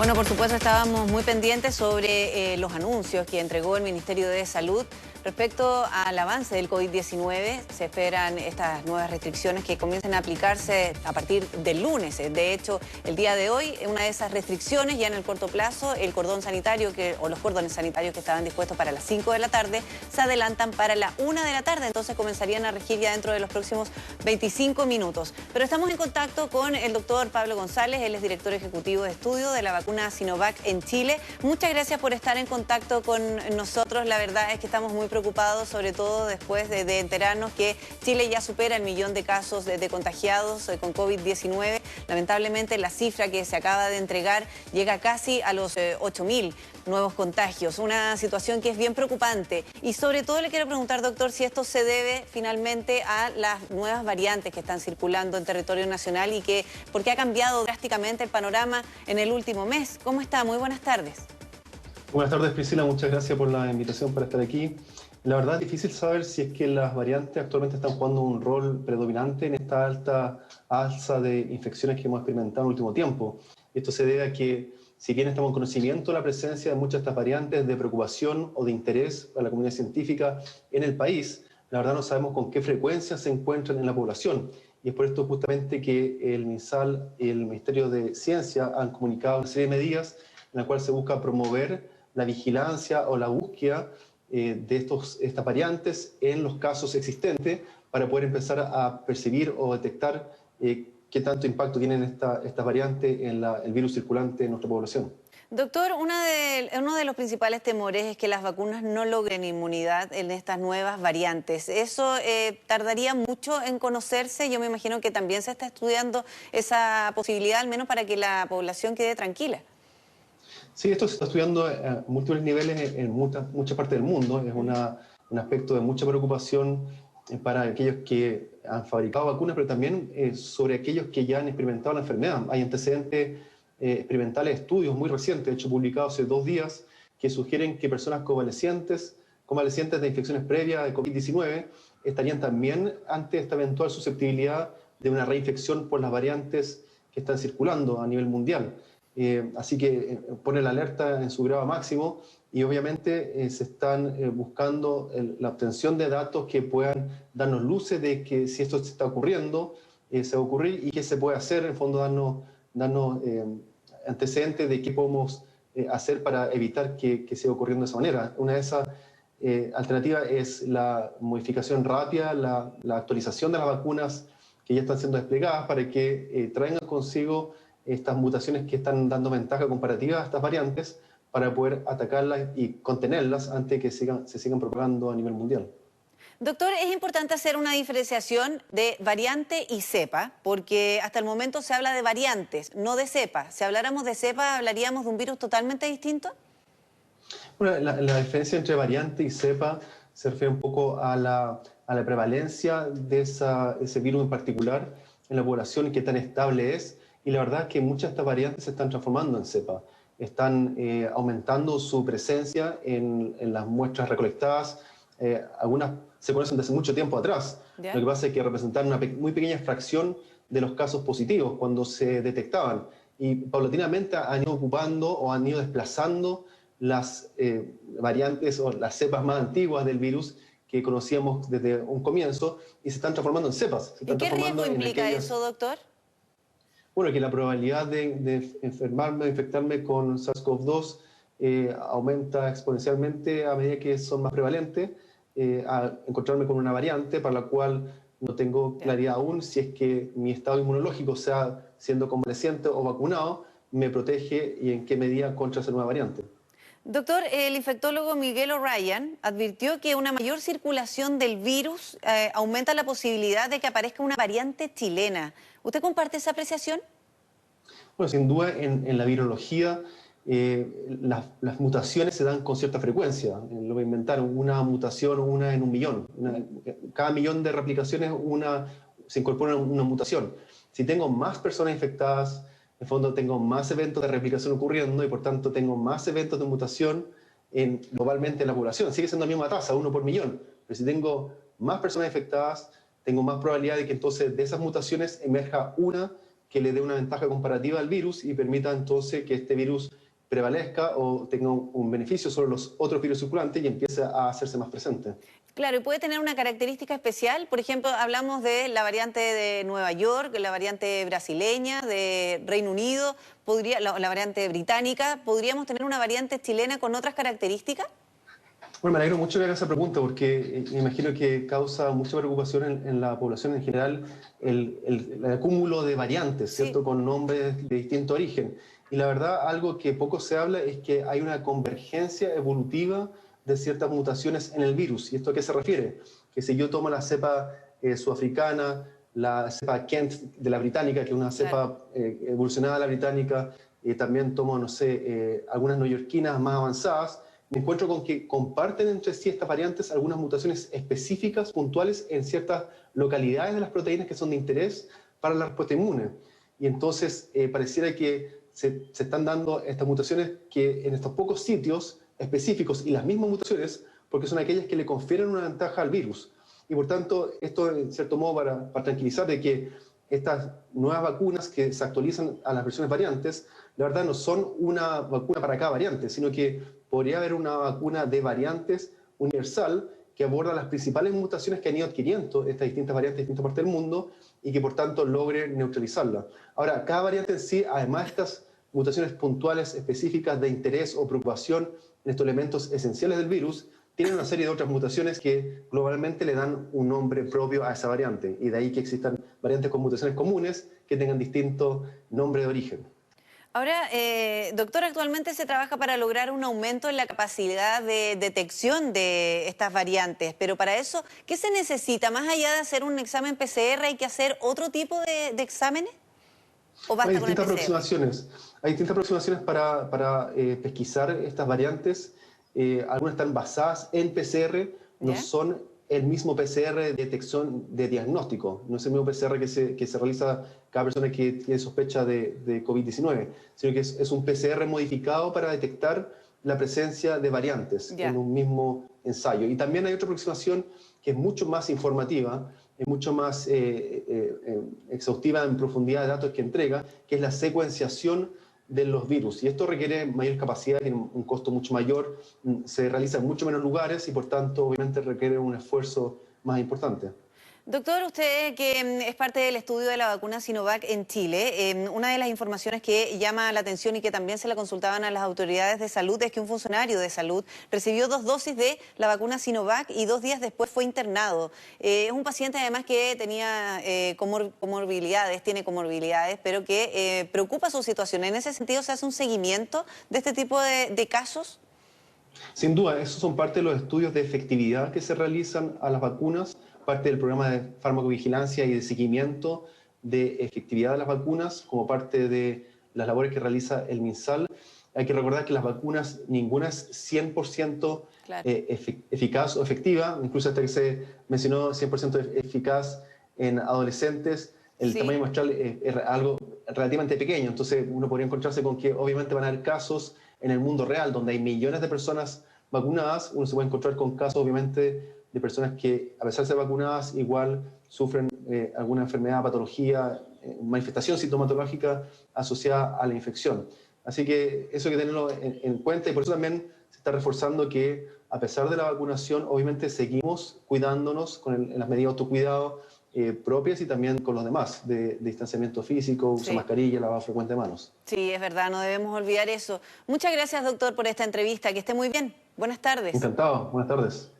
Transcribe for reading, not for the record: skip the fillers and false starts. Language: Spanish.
Bueno, por supuesto estábamos muy pendientes sobre los anuncios que entregó el Ministerio de Salud respecto al avance del COVID-19. Se esperan estas nuevas restricciones que comiencen a aplicarse a partir del lunes. De hecho, el día de hoy, una de esas restricciones, ya en el corto plazo, el cordón sanitario o los cordones sanitarios que estaban dispuestos para las 5 de la tarde, se adelantan para la 1 de la tarde. Entonces comenzarían a regir ya dentro de los próximos 25 minutos. Pero estamos en contacto con el doctor Pablo González. Él es director ejecutivo de estudio de la vacuna Sinovac en Chile. Muchas gracias por estar en contacto con nosotros. La verdad es que estamos muy preocupados, sobre todo después de enterarnos que Chile ya supera el 1.000.000 de casos de contagiados con COVID-19. Lamentablemente la cifra que se acaba de entregar llega casi a los 8.000 nuevos contagios. Una situación que es bien preocupante. Y sobre todo le quiero preguntar, doctor, si esto se debe finalmente a las nuevas variantes que están circulando en territorio nacional y porque ha cambiado drásticamente el panorama en el último mes. ¿Cómo está? Muy buenas tardes. Buenas tardes, Priscila. Muchas gracias por la invitación para estar aquí. La verdad es difícil saber si es que las variantes actualmente están jugando un rol predominante en esta alta alza de infecciones que hemos experimentado en el último tiempo. Esto se debe a que, si bien estamos en conocimiento de la presencia de muchas de estas variantes de preocupación o de interés para la comunidad científica en el país, la verdad no sabemos con qué frecuencia se encuentran en la población. Y es por esto justamente que el MinSal y el Ministerio de Ciencia han comunicado una serie de medidas en la cual se busca promover la vigilancia o la búsqueda de estas variantes en los casos existentes para poder empezar a percibir o detectar qué tanto impacto tienen estas variantes en el virus circulante en nuestra población. Doctor, uno de los principales temores es que las vacunas no logren inmunidad en estas nuevas variantes. ¿Eso tardaría mucho en conocerse? Yo me imagino que también se está estudiando esa posibilidad, al menos para que la población quede tranquila. Sí, esto se está estudiando a múltiples niveles en muchas partes del mundo. Es un aspecto de mucha preocupación para aquellos que han fabricado vacunas, pero también sobre aquellos que ya han experimentado la enfermedad. Hay antecedentes experimentales, estudios muy recientes, de hecho publicados hace 2 días, que sugieren que personas convalecientes de infecciones previas de COVID-19 estarían también ante esta eventual susceptibilidad de una reinfección por las variantes que están circulando a nivel mundial. Así que pone la alerta en su grado máximo y obviamente se están buscando la obtención de datos que puedan darnos luces de que si esto se está ocurriendo, se va a ocurrir y qué se puede hacer, en el fondo darnos antecedentes de qué podemos hacer para evitar que siga ocurriendo de esa manera. Una de esas alternativas es la modificación rápida, la actualización de las vacunas que ya están siendo desplegadas para que traigan consigo estas mutaciones que están dando ventaja comparativa a estas variantes para poder atacarlas y contenerlas antes de que se sigan propagando a nivel mundial. Doctor, es importante hacer una diferenciación de variante y cepa, porque hasta el momento se habla de variantes, no de cepa. Si habláramos de cepa, ¿hablaríamos de un virus totalmente distinto? Bueno, la diferencia entre variante y cepa se refiere un poco a la prevalencia de ese virus en particular en la población y qué tan estable es. Y la verdad es que muchas de estas variantes se están transformando en cepa. Están aumentando su presencia en las muestras recolectadas. Algunas se conocen desde mucho tiempo atrás. ¿Ya? Lo que pasa es que representan una muy pequeña fracción de los casos positivos cuando se detectaban. Y paulatinamente han ido ocupando o han ido desplazando las variantes o las cepas más antiguas del virus que conocíamos desde un comienzo y se están transformando en cepas. ¿Y qué riesgo implica eso, doctor? Bueno, que la probabilidad de enfermarme, de infectarme con SARS-CoV-2 aumenta exponencialmente a medida que son más prevalentes, a encontrarme con una variante para la cual no tengo claridad aún si es que mi estado inmunológico, sea siendo convaleciente o vacunado, me protege y en qué medida contra esa nueva variante. Doctor, el infectólogo Miguel O'Ryan advirtió que una mayor circulación del virus aumenta la posibilidad de que aparezca una variante chilena. ¿Usted comparte esa apreciación? Bueno, sin duda en la virología las mutaciones se dan con cierta frecuencia. Lo voy a inventar, una mutación, una en 1.000.000. Cada 1.000.000 de replicaciones se incorpora una mutación. Si tengo más personas infectadas, en el fondo tengo más eventos de replicación ocurriendo y por tanto tengo más eventos de mutación globalmente en la población. Sigue siendo la misma tasa, 1 por millón. Pero si tengo más personas infectadas, tengo más probabilidad de que entonces de esas mutaciones emerja una que le dé una ventaja comparativa al virus y permita entonces que este virus prevalezca o tenga un beneficio sobre los otros virus circulantes y empiece a hacerse más presente. Claro, y puede tener una característica especial. Por ejemplo, hablamos de la variante de Nueva York, la variante brasileña, de Reino Unido, la variante británica. ¿Podríamos tener una variante chilena con otras características? Bueno, me alegro mucho que haga esa pregunta porque me imagino que causa mucha preocupación en la población en general el acúmulo de variantes, ¿cierto? Sí. Con nombres de distinto origen. Y la verdad, algo que poco se habla es que hay una convergencia evolutiva de ciertas mutaciones en el virus. ¿Y esto a qué se refiere? Que si yo tomo la cepa sudafricana, la cepa Kent de la británica, que es una cepa evolucionada de la británica, también tomo, no sé, algunas neoyorquinas más avanzadas, me encuentro con que comparten entre sí estas variantes algunas mutaciones específicas, puntuales, en ciertas localidades de las proteínas que son de interés para la respuesta inmune. Y entonces pareciera que se están dando estas mutaciones que en estos pocos sitios específicos y las mismas mutaciones, porque son aquellas que le confieren una ventaja al virus. Y por tanto, esto en cierto modo para tranquilizar de que estas nuevas vacunas que se actualizan a las versiones variantes, la verdad no son una vacuna para cada variante, sino que podría haber una vacuna de variantes universal que aborda las principales mutaciones que han ido adquiriendo estas distintas variantes en distintas partes del mundo y que por tanto logre neutralizarla. Ahora, cada variante en sí, además de estas mutaciones puntuales específicas de interés o preocupación en estos elementos esenciales del virus, tienen una serie de otras mutaciones que globalmente le dan un nombre propio a esa variante, y de ahí que existan variantes con mutaciones comunes que tengan distinto nombre de origen. Ahora, doctor, actualmente se trabaja para lograr un aumento en la capacidad de detección de estas variantes, pero para eso, ¿qué se necesita? Más allá de hacer un examen PCR, ¿hay que hacer otro tipo de exámenes? ¿O basta con el PCR? Hay distintas aproximaciones para pesquisar estas variantes. Algunas están basadas en PCR, no ¿Ya? son el mismo PCR de detección de diagnóstico, no es el mismo PCR que se realiza cada persona que tiene sospecha de COVID-19, sino que es un PCR modificado para detectar la presencia de variantes Ya. en un mismo ensayo. Y también hay otra aproximación que es mucho más informativa, es mucho más exhaustiva en profundidad de datos que entrega, que es la secuenciación de los virus. Y esto requiere mayor capacidad, tiene un costo mucho mayor, se realiza en mucho menos lugares y por tanto obviamente requiere un esfuerzo más importante. Doctor, usted que es parte del estudio de la vacuna Sinovac en Chile, una de las informaciones que llama la atención y que también se la consultaban a las autoridades de salud es que un funcionario de salud recibió 2 dosis de la vacuna Sinovac y 2 días después fue internado. Es un paciente además que tenía comorbilidades, tiene comorbilidades, pero que preocupa su situación. En ese sentido, ¿se hace un seguimiento de este tipo de casos? Sin duda, esos son parte de los estudios de efectividad que se realizan a las vacunas, parte del programa de farmacovigilancia y de seguimiento de efectividad de las vacunas, como parte de las labores que realiza el MinSal. Hay que recordar que las vacunas, ninguna es 100% Claro. eficaz o efectiva, incluso hasta que se mencionó 100% eficaz en adolescentes, el Sí. tamaño muestral es algo relativamente pequeño, entonces uno podría encontrarse con que obviamente van a haber casos en el mundo real, donde hay millones de personas vacunadas, uno se puede encontrar con casos obviamente de personas que a pesar de ser vacunadas igual sufren alguna enfermedad, patología, manifestación sintomatológica asociada a la infección. Así que eso hay que tenerlo en cuenta y por eso también se está reforzando que a pesar de la vacunación obviamente seguimos cuidándonos con las medidas de autocuidado propias y también con los demás, de distanciamiento físico, uso de Sí. mascarilla, lavado frecuente de manos. Sí, es verdad, no debemos olvidar eso. Muchas gracias, doctor, por esta entrevista. Que esté muy bien. Buenas tardes. Encantado, buenas tardes.